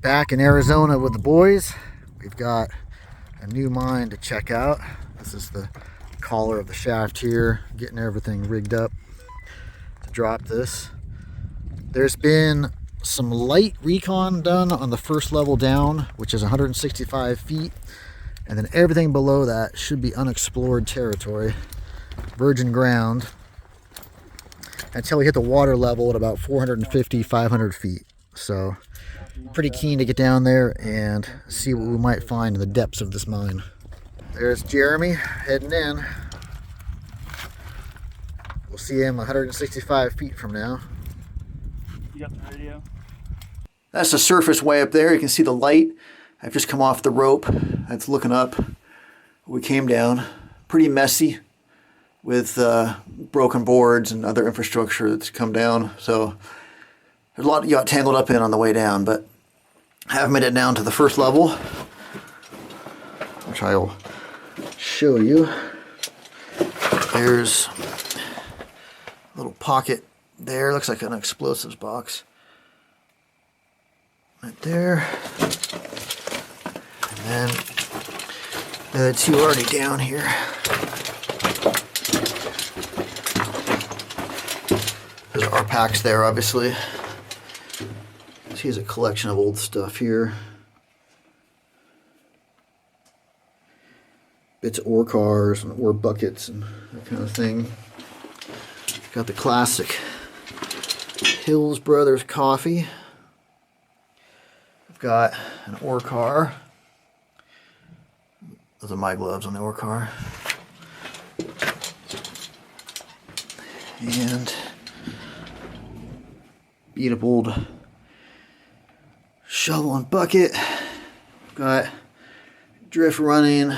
Back in Arizona with the boys. We've got a new mine to check out. This is the collar of the shaft here, getting everything rigged up to drop this. There's been some light recon done on the first level down, which is 165 feet, and then everything below that should be unexplored territory, virgin ground, until we hit the water level at about 450, 500 feet. So pretty keen to get down there and see what we might find in the depths of this mine. There's Jeremy heading in. We'll see him 165 feet from now. You got the radio? That's the surface way up there. You can see the light. I've just come off the rope. That's looking up. We came down. Pretty messy with broken boards and other infrastructure that's come down. So there's a lot you got tangled up in on the way down, but I have made it down to the first level, which I will show you. There's a little pocket there. Looks like an explosives box. Right there. And then the other two are already down here. There's our packs there, obviously. Here's a collection of old stuff here. Bits of ore cars and ore buckets and that kind of thing. Got the classic Hills Brothers coffee. I've got an ore car. Those are my gloves on the ore car. And beat up old shovel and bucket. Got drift running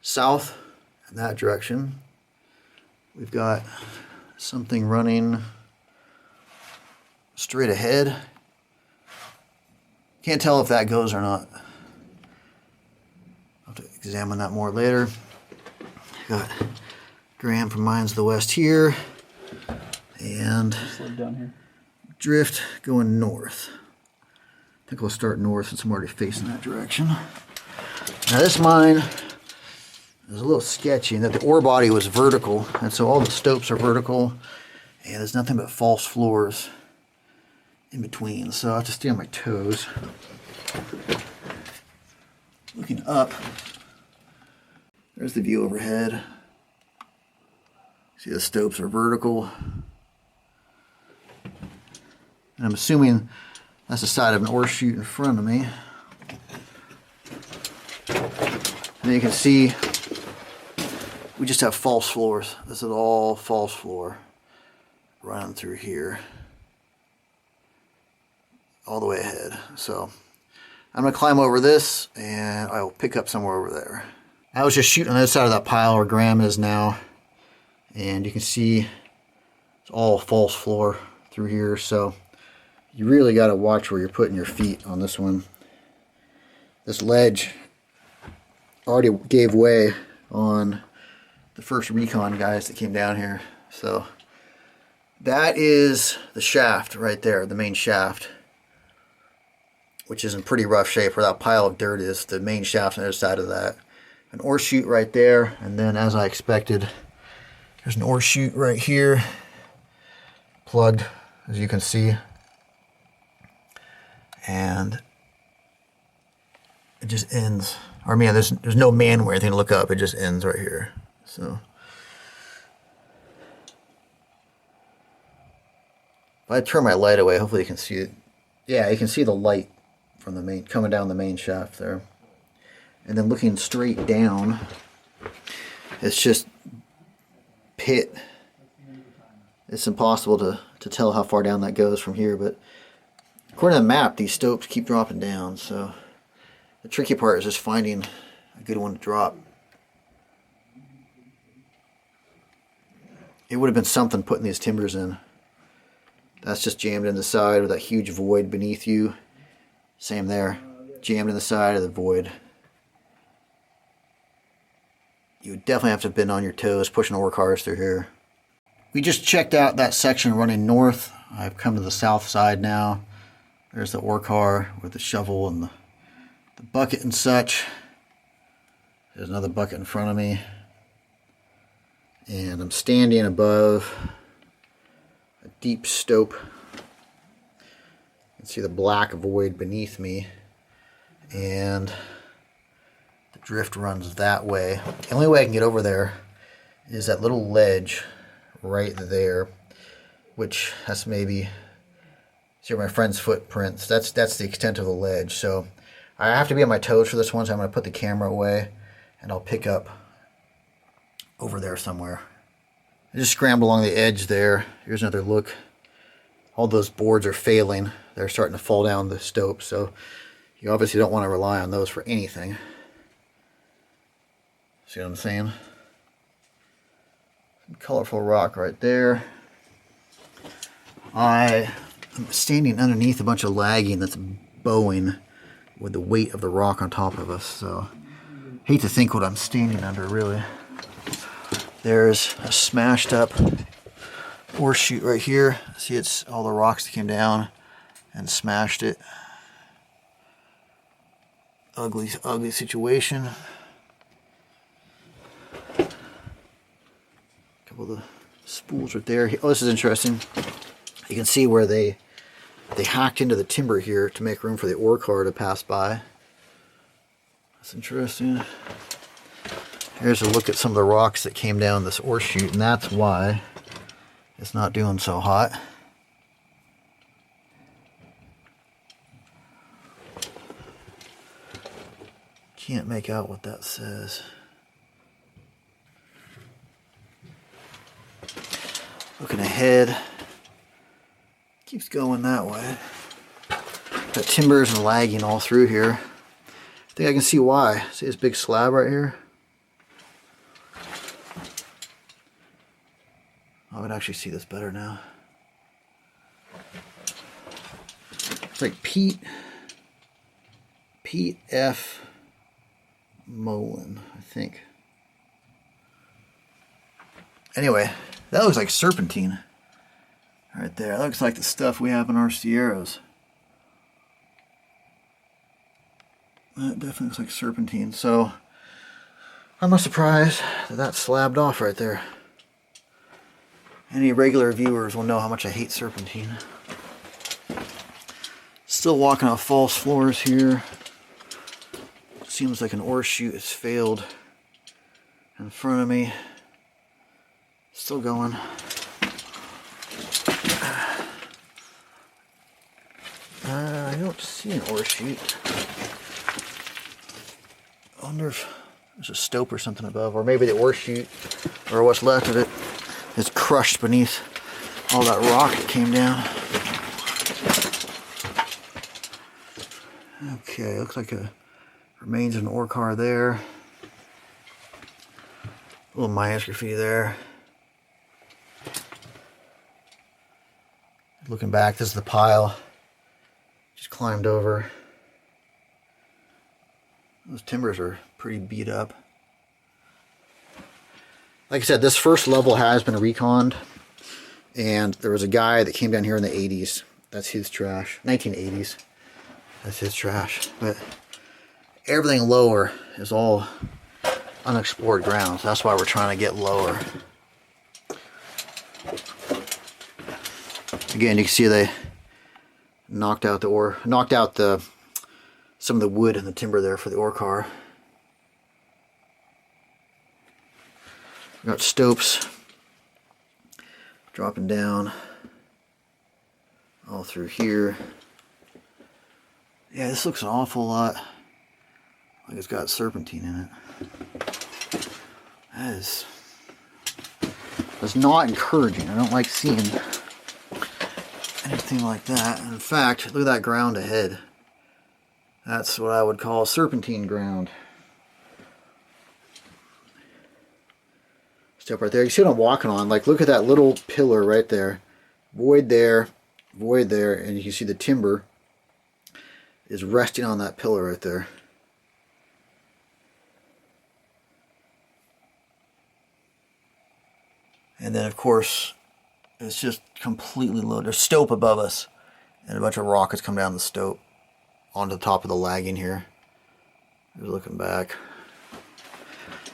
south in that direction. We've got something running straight ahead. Can't tell if that goes or not. I'll have to examine that more later. Got Graham from Mines of the West here. And down here. drift going north. I think we'll start north since I'm already facing that direction. Now this mine is a little sketchy in that the ore body was vertical, and so all the stopes are vertical, and there's nothing but false floors in between, so I have to stay on my toes. Looking up, there's the view overhead. See, the stopes are vertical. And I'm assuming that's the side of an ore chute in front of me. And you can see we just have false floors. This is all false floor running through here all the way ahead. So I'm going to climb over this and I will pick up somewhere over there. I was just shooting on the other side of that pile where Graham is now, and you can see it's all false floor through here. So you really got to watch where you're putting your feet on this one. This ledge already gave way on the first Recon guys that came down here. So that is the shaft right there, the main shaft, which is in pretty rough shape where that pile of dirt is. The main shaft on the other side of that. An ore chute right there, and then as I expected, there's an ore chute right here, plugged, as you can see. And it just ends. Or man, there's no manway or anything to look up. It just ends right here. So if I turn my light away, hopefully you can see it. Yeah, you can see the light from the main coming down the main shaft there. And then looking straight down, it's just pit. It's impossible to tell how far down that goes from here, but according to the map, these stopes keep dropping down, so the tricky part is just finding a good one to drop. It would have been something putting these timbers in. That's just jammed in the side with that huge void beneath you. Same there, jammed in the side of the void. You would definitely have to have been on your toes pushing ore cars through here. We just checked out that section running north. I've come to the south side now. There's the ore car with the shovel and the bucket and such. There's another bucket in front of me. And I'm standing above a deep stope. You can see the black void beneath me. And the drift runs that way. The only way I can get over there is that little ledge right there, which has maybe, see my friend's footprints. That's the extent of the ledge. So I have to be on my toes for this one, so I'm going to put the camera away and I'll pick up over there somewhere. I just scramble along the edge there. Here's another look. All those boards are failing. They're starting to fall down the stope, so you obviously don't want to rely on those for anything. See what I'm saying? Some colorful rock right there. I'm standing underneath a bunch of lagging that's bowing with the weight of the rock on top of us, so hate to think what I'm standing under, really. There's a smashed up ore chute right here. See, it's all the rocks that came down and smashed it. Ugly, ugly situation. A couple of the spools right there. Oh, this is interesting. You can see where they hacked into the timber here to make room for the ore car to pass by. That's interesting. Here's a look at some of the rocks that came down this ore chute, and that's why it's not doing so hot. Can't make out what that says. Looking ahead, keeps going that way. Got timbers and lagging all through here. I think I can see why. See this big slab right here? I would actually see this better now. It's like Pete F. Mullen, I think. Anyway, that looks like serpentine right there. That looks like the stuff we have in our Sierras. That definitely looks like serpentine. So I'm not surprised that that's slabbed off right there. Any regular viewers will know how much I hate serpentine. Still walking on false floors here. Seems like an ore chute has failed in front of me. Still going. I don't see an ore chute. I wonder if there's a stope or something above, or maybe the ore chute, or what's left of it, is crushed beneath all that rock that came down. Okay, looks like a remains of an ore car there. A little Maya's graffiti there. Looking back, this is the pile. Just climbed over. Those timbers are pretty beat up. Like I said, this first level has been reconned, and there was a guy that came down here in the 80s. That's his trash. 1980s. That's his trash. But everything lower is all unexplored ground. So that's why we're trying to get lower. Again, you can see they knocked out the ore, knocked out some of the wood and the timber there for the ore car. Got stopes dropping down all through here. Yeah, this looks an awful lot like it's got serpentine in it. That's not encouraging. I don't like seeing anything like that. In fact, look at that ground ahead. That's what I would call serpentine ground. Step right there. You see what I'm walking on. Like, look at that little pillar right there. Void there, and you can see the timber is resting on that pillar right there. And then, of course, it's just completely low. There's stope above us, And a bunch of rockets come down the stope onto the top of the lagging here. Just looking back.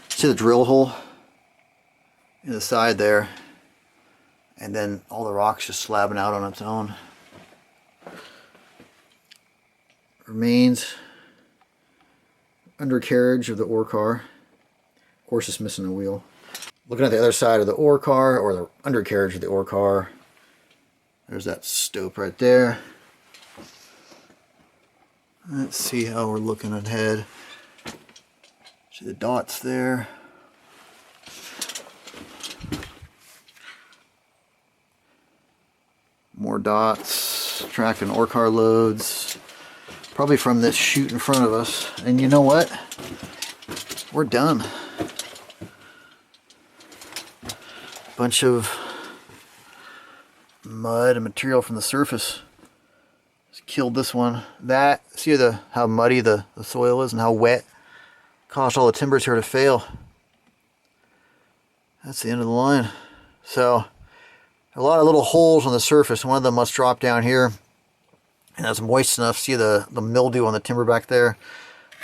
See the drill hole in the side there, and then all the rocks just slabbing out on its own. Remains undercarriage of the ore car. Of course, it's missing a wheel. Looking at the other side of the ore car, or the undercarriage of the ore car, there's that stope right there. Let's see how we're looking ahead. See the dots there. More dots, tracking ore car loads. Probably from this chute in front of us. And you know what? We're done. Bunch of mud and material from the surface. Just killed this one. That, see how muddy the soil is and how wet? Caused all the timbers here to fail. That's the end of the line. So, a lot of little holes on the surface. One of them must drop down here. And that's moist enough. See the mildew on the timber back there?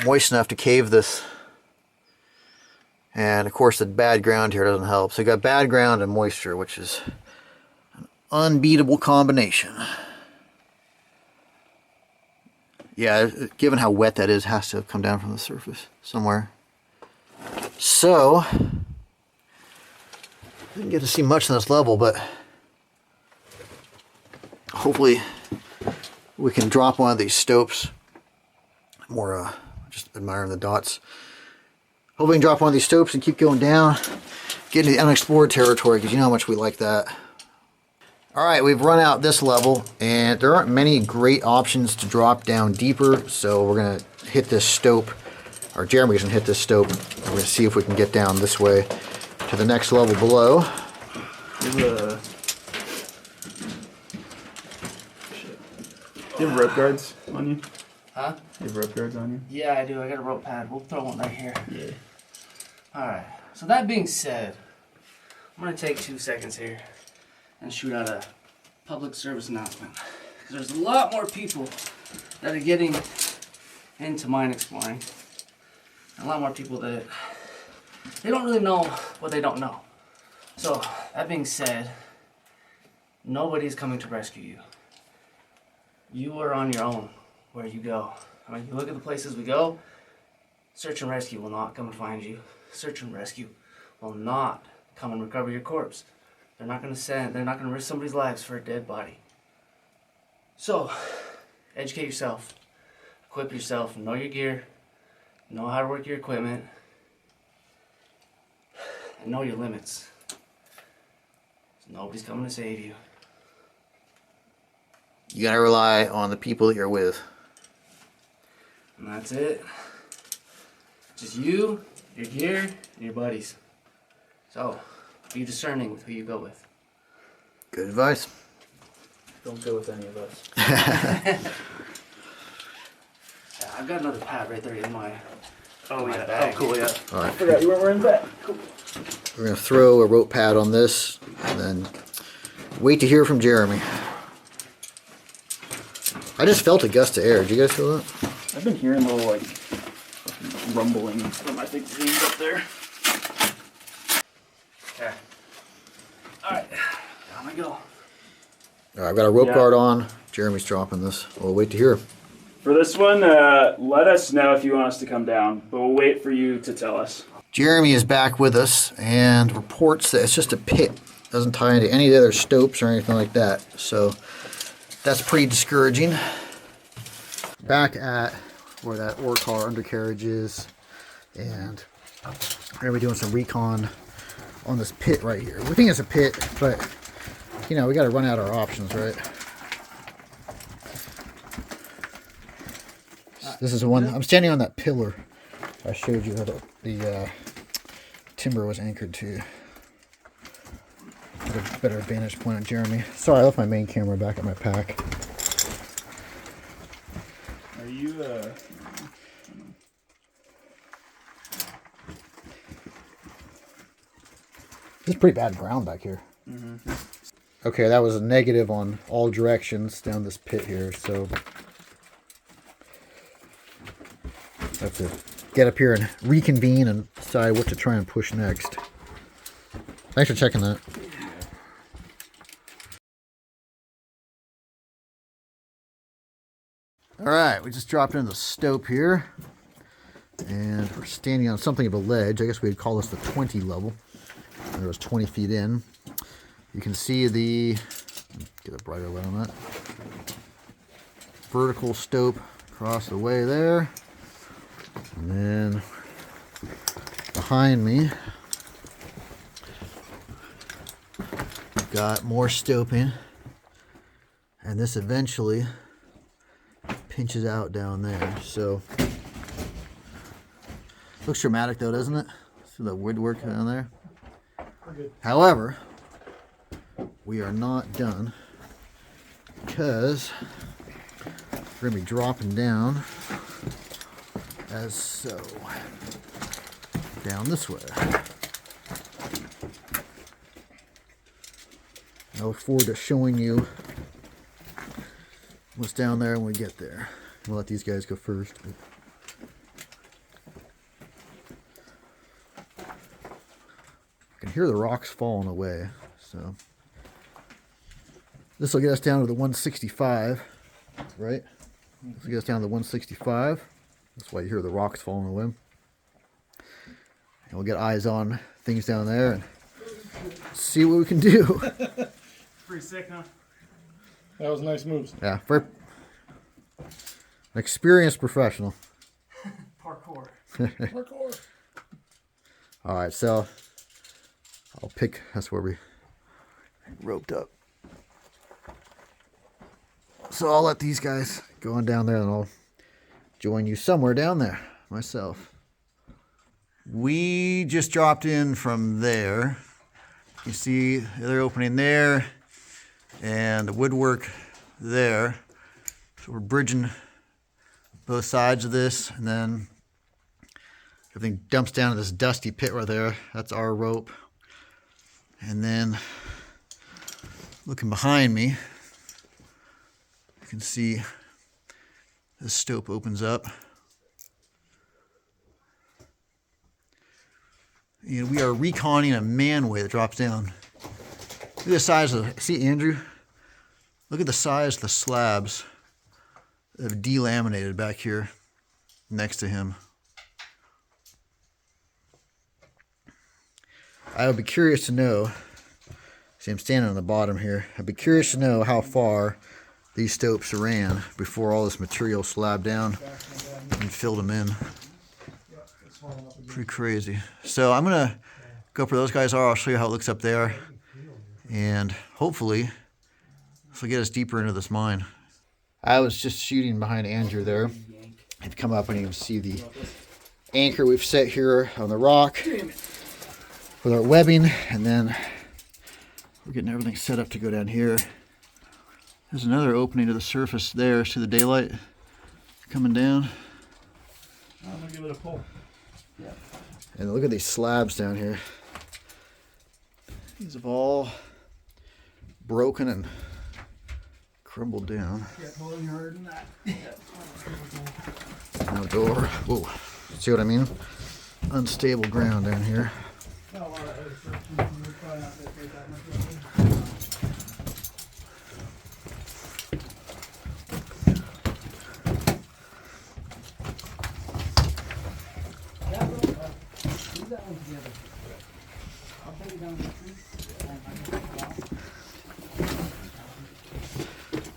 Moist enough to cave this. And of course the bad ground here doesn't help. So you got bad ground and moisture, which is an unbeatable combination. Yeah, given how wet that is, it has to come down from the surface somewhere. So, didn't get to see much on this level, but hopefully we can drop one of these stopes. More just admiring the dots. Hopefully we can drop one of these stopes and keep going down. Get into the unexplored territory, because you know how much we like that. Alright, we've run out this level, and there aren't many great options to drop down deeper, so we're going to hit this stope, or Jeremy's going to hit this stope. We're going to see if we can get down this way to the next level below. Do you have rope guards on you? Huh? Do you have rope guards on you? Yeah, I do. I got a rope pad. We'll throw one right here. Yeah. Alright. So that being said, I'm going to take 2 seconds here and shoot out a public service announcement. Because there's a lot more people that are getting into mine exploring. A lot more people that they don't really know what they don't know. So, that being said, nobody's coming to rescue you. You are on your own where you go. I mean, you look at the places we go, search and rescue will not come and find you. Search and rescue will not come and recover your corpse. They're not going to risk somebody's lives for a dead body. So, educate yourself, equip yourself, know your gear, know how to work your equipment, and know your limits. Nobody's coming to save you. You gotta rely on the people that you're with. And that's it. Just you, your gear, and your buddies. So, be discerning with who you go with. Good advice. Don't go with any of us. Yeah, I've got another pad right there in my bag. Oh, cool, yeah. Alright, I forgot you weren't wearing that. Cool. we're gonna throw a rope pad on this and then wait to hear from Jeremy. I just felt a gust of air. Did you guys feel that? I've been hearing little, like, rumbling from, I think, Zane's up there. Okay. Alright, down I go. Alright, I've got a rope Yeah. guard on. Jeremy's dropping this. We'll wait to hear. For this one, let us know if you want us to come down, but we'll wait for you to tell us. Jeremy is back with us and reports that it's just a pit. Doesn't tie into any of the other stopes or anything like that. So that's pretty discouraging. Back at where that ore car undercarriage is, and we're gonna be doing some recon on this pit right here. We think it's a pit, but you know, we gotta run out our options, right? This is the one. I'm standing on that pillar I showed you that the timber was anchored to. Get a better vantage point on Jeremy. Sorry, I left my main camera back at my pack. Are you, This is pretty bad ground back here. Okay, that was a negative on all directions down this pit here, so I have to get up here and reconvene and decide what to try and push next. Thanks for checking that. Alright, we just dropped into the stope here, and we're standing on something of a ledge. I guess we'd call this the 20 level. There was 20 feet in. You can see the, get a brighter light on that, vertical stope across the way there. And then behind me, got more stoping. And this eventually pinches out down there. So, looks dramatic though, doesn't it? See the woodwork down there? However, we are not done because we're going to be dropping down as so, down this way. I look forward to showing you what's down there when we get there. We'll let these guys go first. I can hear the rocks falling away, so this will get us down to the 165, right? This will get us down to the 165. That's why you hear the rocks falling away. And we'll get eyes on things down there and see what we can do. Pretty sick, huh? That was nice moves. Yeah, for an experienced professional. Parkour. Parkour. All right, so I'll pick, that's where we roped up. So I'll let these guys go on down there and I'll join you somewhere down there myself. We just dropped in from there. You see the other opening there and the woodwork there. So we're bridging both sides of this, and then everything dumps down to this dusty pit right there. That's our rope. And then looking behind me, you can see this stope opens up. And we are reconning a manway that drops down. Look at the size of, see Andrew? Look at the size of the slabs that have delaminated back here next to him. I would be curious to know, see I'm standing on the bottom here, I'd be curious to know how far these stopes ran before all this material slabbed down and filled them in. Pretty crazy. So I'm going to go up where those guys are. I'll show you how it looks up there. And hopefully this will get us deeper into this mine. I was just shooting behind Andrew there. I've come up and you can see the anchor we've set here on the rock with our webbing. And then we're getting everything set up to go down here. There's another opening to the surface there. See the daylight coming down? I'm going to give it a pull. And look at these slabs down here. These have all broken and crumbled down. Yeah, pulling harder than that. No door. Whoa. See what I mean? Unstable ground down here.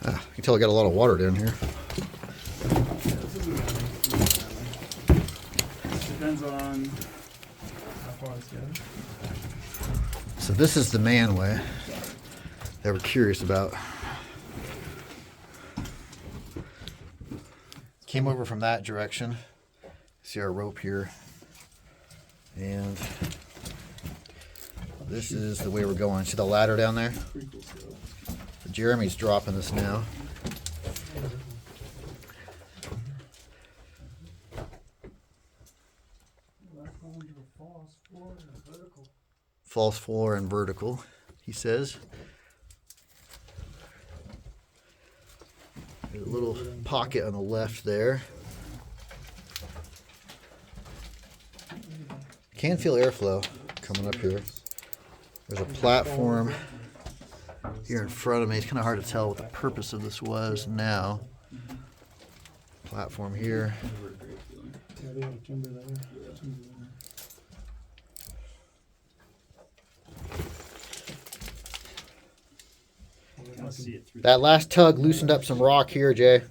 You can tell I got a lot of water down here. Depends on How far it's getting. So this is the manway that we're curious about. Came over from that direction. See our rope here. And this is the way we're going. See the ladder down there? So Jeremy's dropping this now. False floor and vertical, he says. pocket on the left there. Can feel airflow coming up here. There's a platform here in front of me. It's kind of hard to tell what the purpose of this was now. Platform here. That last tug loosened up some rock here, Jay.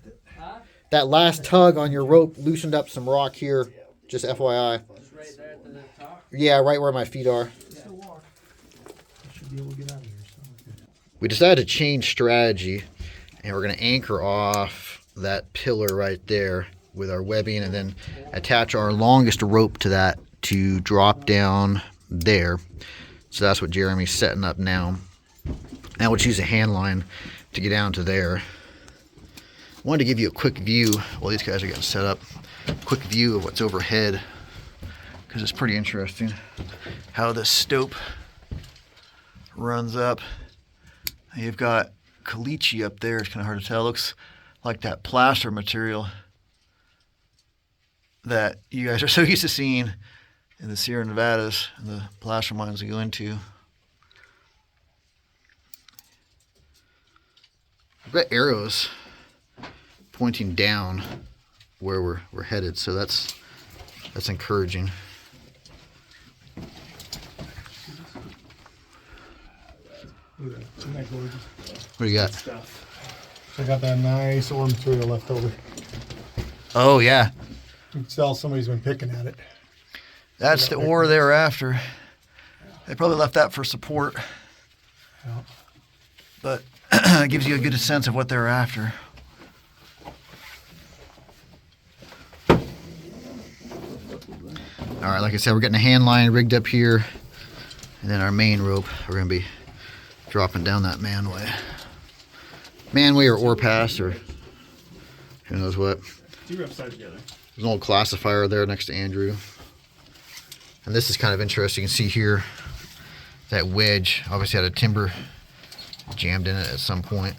That last tug on your rope loosened up some rock here. Just FYI. Right there at the top. Yeah, right where my feet are. We decided to change strategy, and we're going to anchor off that pillar right there with our webbing and then attach our longest rope to that to drop down there. So that's what Jeremy's setting up now. Now we'll choose a hand line to get down to there. I wanted to give you a quick view while these guys are getting set up. Quick view of what's overhead, because it's pretty interesting how this stope runs up. You've got caliche up there. It's kind of hard to tell. It looks like that plaster material that you guys are so used to seeing in the Sierra Nevadas and the plaster mines we go into. We've got arrows pointing down where we're headed, so that's encouraging. Isn't that gorgeous? What do you got? I got that nice ore material left over. Oh yeah, You can tell somebody's been picking at it. that's the ore they were after. They probably left that for support, Yeah. but it gives you a good sense of what they're after. All right, like I said, we're getting a hand line rigged up here, and then our main rope, we're going to be dropping down that manway. Manway or ore pass or who knows what. Two upside together. There's an old classifier there next to Andrew. And this is kind of interesting. You can see here that wedge obviously had a timber jammed in it at some point.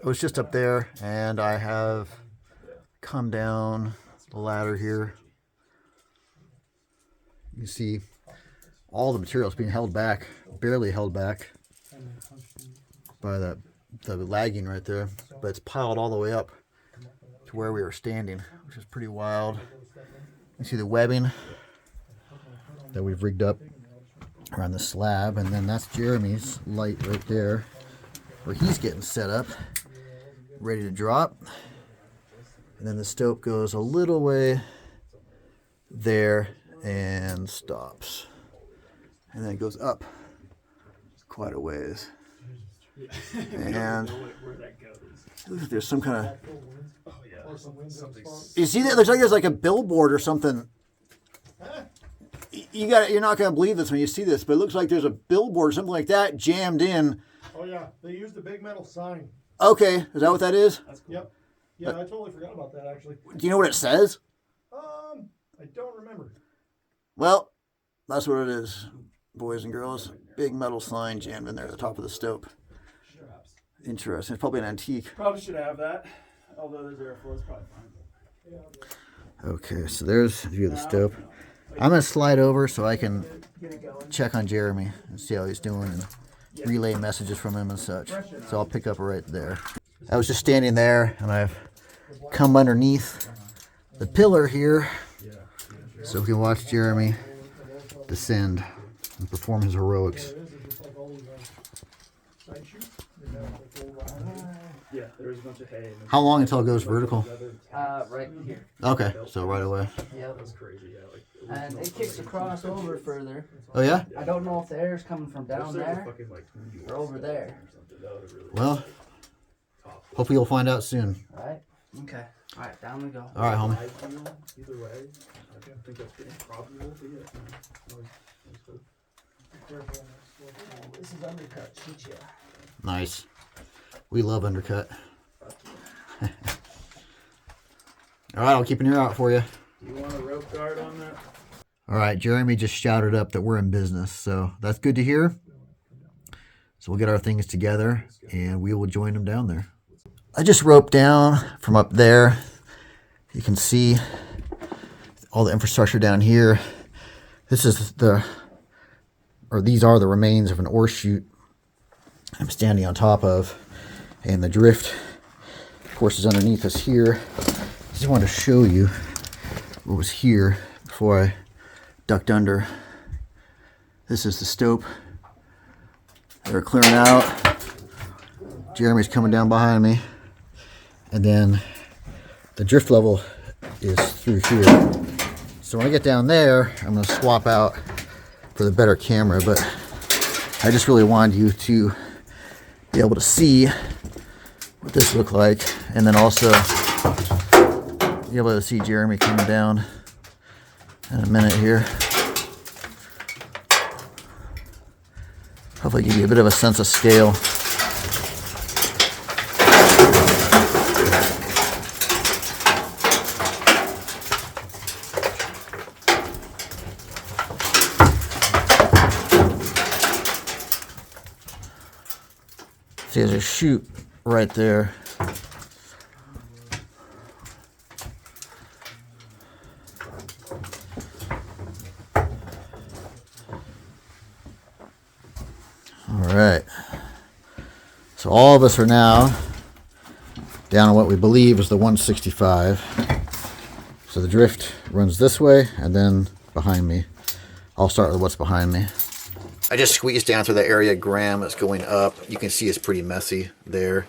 I was just up there, and I have come down the ladder here. You can see all the materials being held back, barely held back by the lagging right there, but it's piled all the way up to where we were standing, which is pretty wild. You see the webbing that we've rigged up around the slab, and then that's Jeremy's light right there where he's getting set up, ready to drop. And then the stope goes a little way there and stops, and then it goes up quite a ways. And looks like there's some kind of, you see that? It looks like there's like a billboard or something. You're not going to believe this when you see this, but it looks like there's a billboard or something like that jammed in. Oh yeah, they used a big metal sign. Okay, is that what that is? Yep. Yeah, I totally forgot about that actually. Do you know what it says? I don't remember. Well, that's what it is, boys and girls. Big metal sign jammed in there at the top of the stope. Interesting. It's probably an antique. Probably should have that. Although there's airflow, it's probably fine. Okay, so there's a view of the stope. I'm going to slide over so I can check on Jeremy and see how he's doing and relay messages from him and such. So I'll pick up right there. I was just standing there, and I've come underneath the pillar here so we can watch Jeremy descend and perform his heroics. Yeah, there was a bunch of hay. How long until it goes vertical? Right here. Okay, so right away. Yep. That's crazy. Yeah, and it kicks across over further. Oh yeah? I don't know if the air's coming from down there or over there. Well, hopefully you'll find out soon. Right? Okay. All right, down we go. All right, homie. Either way, I think that's pretty probable to get. This is undercut. Shoot ya. Nice. We love undercut. All right, I'll keep an ear out for you. Do you want a rope guard on that? All right, Jeremy just shouted up that we're in business, so that's good to hear. So we'll get our things together, and we will join him down there. I just roped down from up there. You can see all the infrastructure down here. This is these are the remains of an ore chute I'm standing on top of, and the drift, of course, is underneath us here. I just wanted to show you what was here before I ducked under. This is the stope. They're clearing out. Jeremy's coming down behind me. And then the drift level is through here. So when I get down there, I'm going to swap out for the better camera, but I just really wanted you to be able to see what this looked like, and then also be able to see Jeremy coming down in a minute here. Hopefully give you a bit of a sense of scale. See, there's a chute right there. All right. So all of us are now down on what we believe is the 165. So the drift runs this way and then behind me. I'll start with what's behind me. I just squeezed down through the area of Graham that's going up. You can see it's pretty messy there.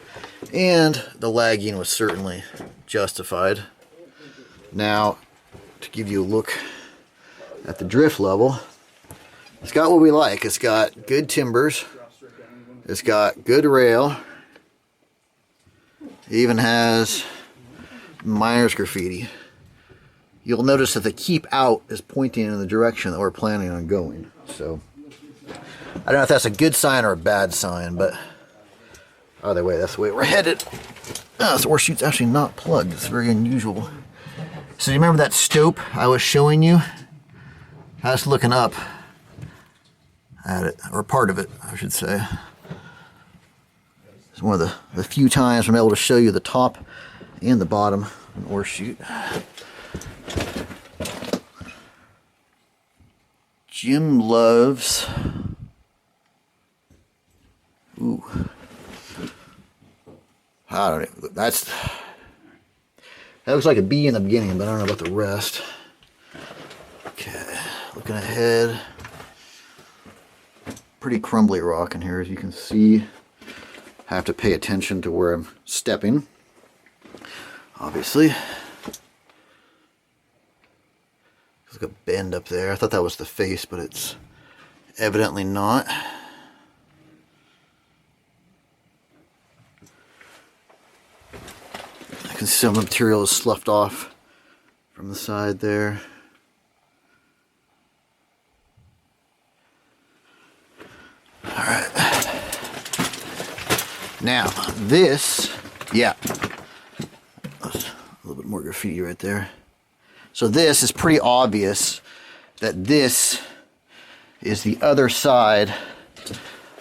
And the lagging was certainly justified. Now, to give you a look at the drift level, it's got what we like. It's got good timbers. It's got good rail. It even has miner's graffiti. You'll notice that the keep out is pointing in the direction that we're planning on going. So I don't know if that's a good sign or a bad sign, but either way, that's the way we're headed. This ore chute's actually not plugged. It's very unusual. So you remember that stope I was showing you? I was looking up at it, or part of it, I should say. It's one of the few times I'm able to show you the top and the bottom of an ore chute. Jim loves... Ooh. I don't know. That looks like a B in the beginning, but I don't know about the rest. Okay, looking ahead. Pretty crumbly rock in here, as you can see. Have to pay attention to where I'm stepping, obviously. There's like a bend up there. I thought that was the face, but it's evidently not. I can see some material is sloughed off from the side there. Alright. Now, this, yeah. A little bit more graffiti right there. So this is pretty obvious that this is the other side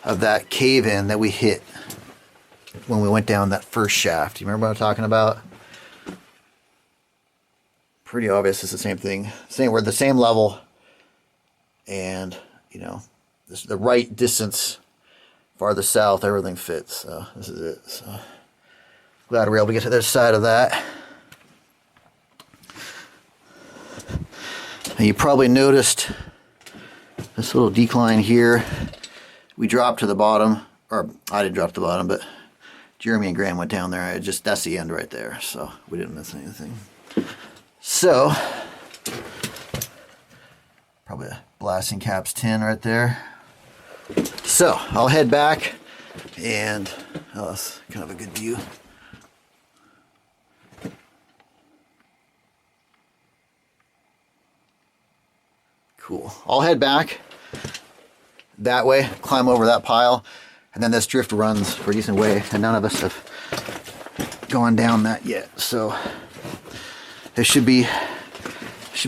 of that cave-in that we hit when we went down that first shaft. You remember what I'm talking about? Pretty obvious it's the same thing. We're at the same level, and you know, this is the right distance farther south, everything fits. So this is it. So glad we're able to get to the other side of that. And you probably noticed this little decline here. We dropped to the bottom, or I didn't drop to the bottom, but Jeremy and Graham went down there. That's the end right there, so we didn't miss anything. So, probably a blasting caps 10 right there. So, I'll head back, and oh, that's kind of a good view. Cool. I'll head back that way, climb over that pile, and then this drift runs for a decent way, and none of us have gone down that yet. So it should be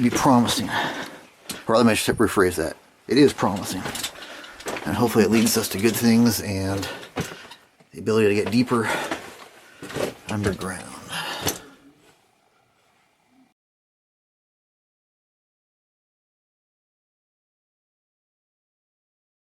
promising. Or let me just rephrase that. It is promising. And hopefully it leads us to good things and the ability to get deeper underground.